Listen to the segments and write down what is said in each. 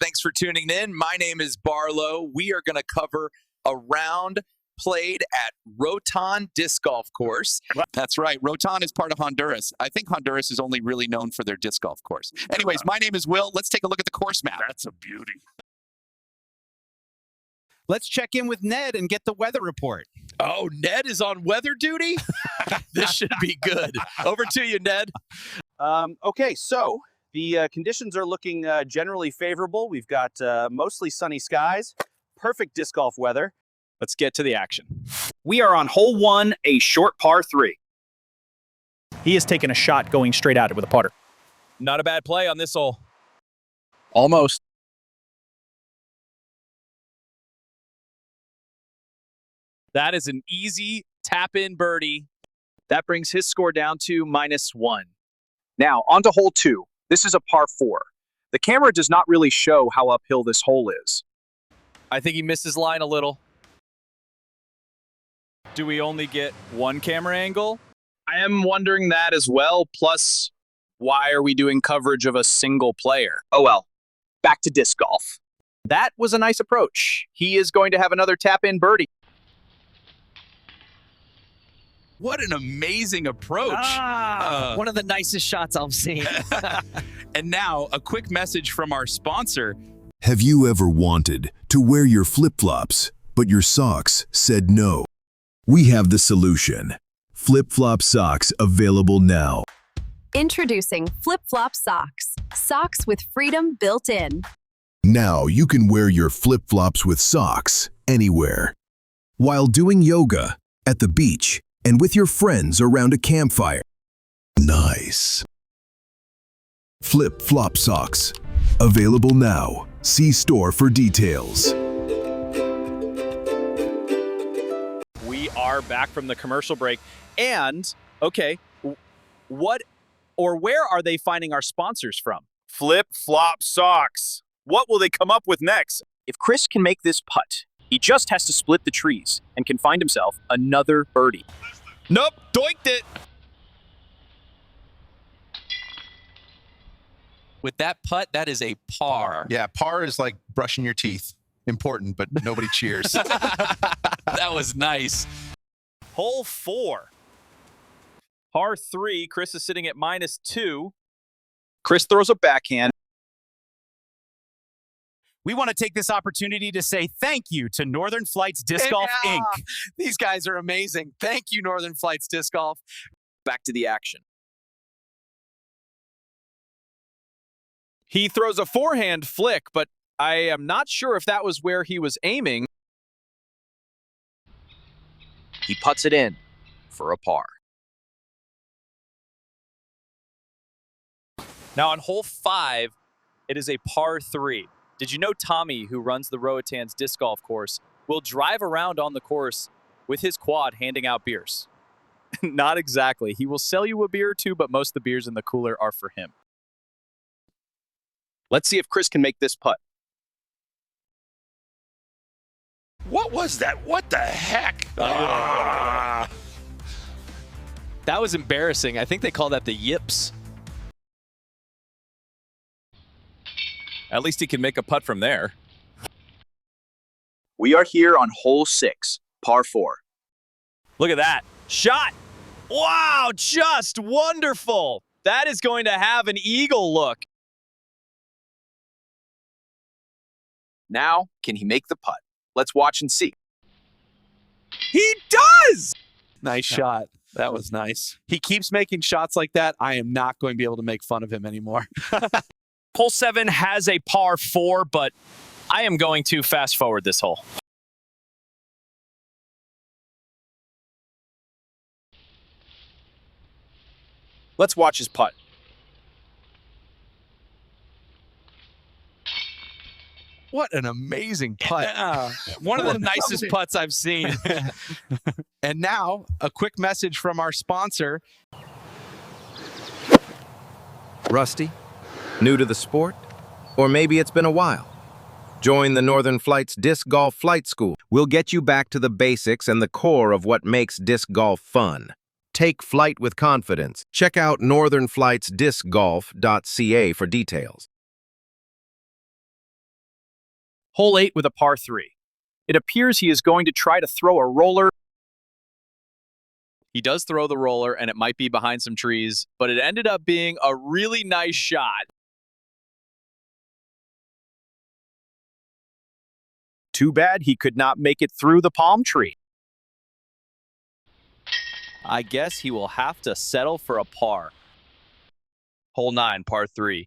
Thanks for tuning in. My name is Barlow. We are going to cover a round played at Rotan Disc Golf Course. That's right. Rotan is part of Honduras. I think Honduras is only really known for their disc golf course. Anyways, my name is Will. Let's take a look at the course map. That's a beauty. Let's check in with Ned and get the weather report. Oh, Ned is on weather duty? This should be good. Over to you, Ned. Okay, so the conditions are looking generally favorable. We've got mostly sunny skies, perfect disc golf weather. Let's get to the action. We are on hole 1, a short par 3. He has taken a shot going straight at it with a putter. Not a bad play on this hole. Almost. That is an easy tap-in birdie. That brings his score down to -1. Now, on to hole 2. This is a par 4. The camera does not really show how uphill this hole is. I think he missed his line a little. Do we only get one camera angle? I am wondering that as well. Plus, why are we doing coverage of a single player? Oh well, back to disc golf. That was a nice approach. He is going to have another tap-in birdie. What an amazing approach. One of the nicest shots I've seen. And now, a quick message from our sponsor. Have you ever wanted to wear your flip-flops, but your socks said no? We have the solution. Flip-flop socks available now. Introducing flip-flop socks. Socks with freedom built in. Now you can wear your flip-flops with socks anywhere. While doing yoga, at the beach, and with your friends around a campfire. Nice. Flip-flop socks. Available now. See store for details. We are back from the commercial break. And, okay, what or where are they finding our sponsors from? Flip-flop socks. What will they come up with next? If Chris can make this putt, he just has to split the trees and can find himself another birdie. Nope, doinked it. With that putt, that is a par. Yeah, par is like brushing your teeth. Important, but nobody cheers. That was nice. Hole 4. Par 3, Chris is sitting at -2. Chris throws a backhand. We want to take this opportunity to say thank you to Northern Flights Disc Golf, Inc. These guys are amazing. Thank you, Northern Flights Disc Golf. Back to the action. He throws a forehand flick, but I am not sure if that was where he was aiming. He puts it in for a par. Now on hole 5, it is a par 3. Did you know Tommy, who runs the Rotan's disc golf course, will drive around on the course with his quad handing out beers? Not exactly. He will sell you a beer or two, but most of the beers in the cooler are for him. Let's see if Chris can make this putt. What was that? What the heck? That was embarrassing. I think they call that the yips. At least he can make a putt from there. We are here on hole 6, par 4. Look at that. Shot! Wow, just wonderful! That is going to have an eagle look. Now, can he make the putt? Let's watch and see. He does! Nice shot. That was nice. He keeps making shots like that. I am not going to be able to make fun of him anymore. Hole 7 has a par 4, but I am going to fast forward this hole. Let's watch his putt. What an amazing putt. One of the nicest putts I've seen. And now, a quick message from our sponsor. Rusty? New to the sport? Or maybe it's been a while. Join the Northern Flights Disc Golf Flight School. We'll get you back to the basics and the core of what makes disc golf fun. Take flight with confidence. Check out northernflightsdiscgolf.ca for details. Hole 8 with a par 3. It appears he is going to try to throw a roller. He does throw the roller, and it might be behind some trees, but it ended up being a really nice shot. Too bad he could not make it through the palm tree. I guess he will have to settle for a par. Hole 9, par 3.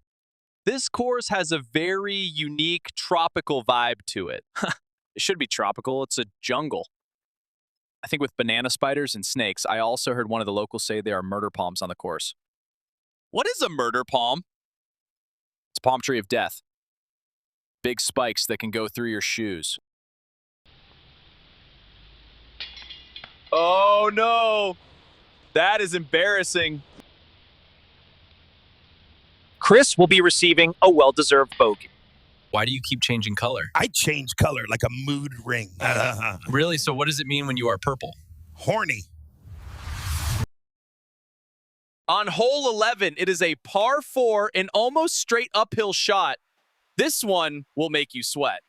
This course has a very unique tropical vibe to it. It should be tropical. It's a jungle. I think with banana spiders and snakes. I also heard one of the locals say there are murder palms on the course. What is a murder palm? It's a palm tree of death. Big spikes that can go through your shoes. Oh no! That is embarrassing. Chris will be receiving a well-deserved bogey. Why do you keep changing color? I change color like a mood ring. Really? So what does it mean when you are purple? Horny. On hole 11, it is a par 4, an almost straight uphill shot. This one will make you sweat.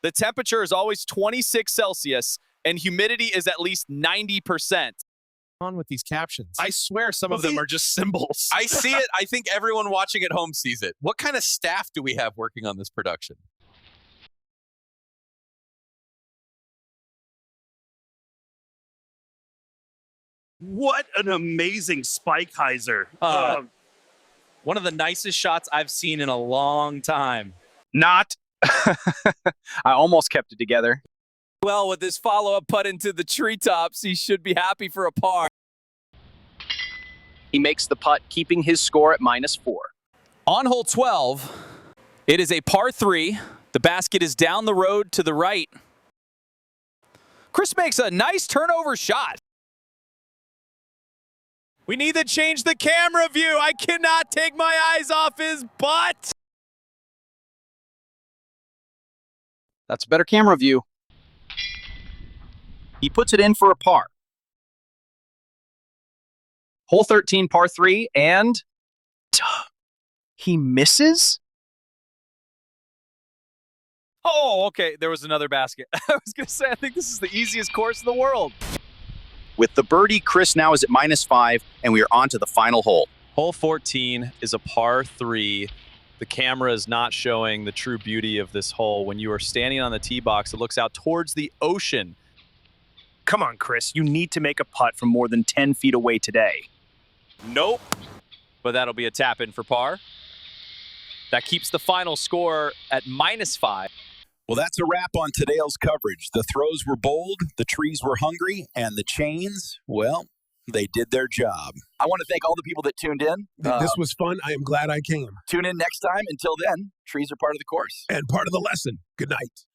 The temperature is always 26 Celsius, and humidity is at least 90%. On with these captions. I swear some of them are just symbols. I see it. I think everyone watching at home sees it. What kind of staff do we have working on this production? What an amazing spike hyzer. One of the nicest shots I've seen in a long time. Not. I almost kept it together. Well, with his follow-up putt into the treetops, he should be happy for a par. He makes the putt, keeping his score at -4. On hole 12, it is a par 3. The basket is down the road to the right. Chris makes a nice turnover shot. We need to change the camera view. I cannot take my eyes off his butt. That's a better camera view. He puts it in for a par. Hole 13, par 3, and he misses? Oh, okay. There was another basket. I was going to say, I think this is the easiest course in the world. With the birdie, Chris now is at -5, and we are on to the final hole. Hole 14 is a par 3. The camera is not showing the true beauty of this hole. When you are standing on the tee box, it looks out towards the ocean. Come on, Chris. You need to make a putt from more than 10 feet away today. Nope. But that'll be a tap in for par. That keeps the final score at -5. Well, that's a wrap on today's coverage. The throws were bold, the trees were hungry, and the chains, well, they did their job. I want to thank all the people that tuned in. This was fun. I am glad I came. Tune in next time. Until then, trees are part of the course. And part of the lesson. Good night.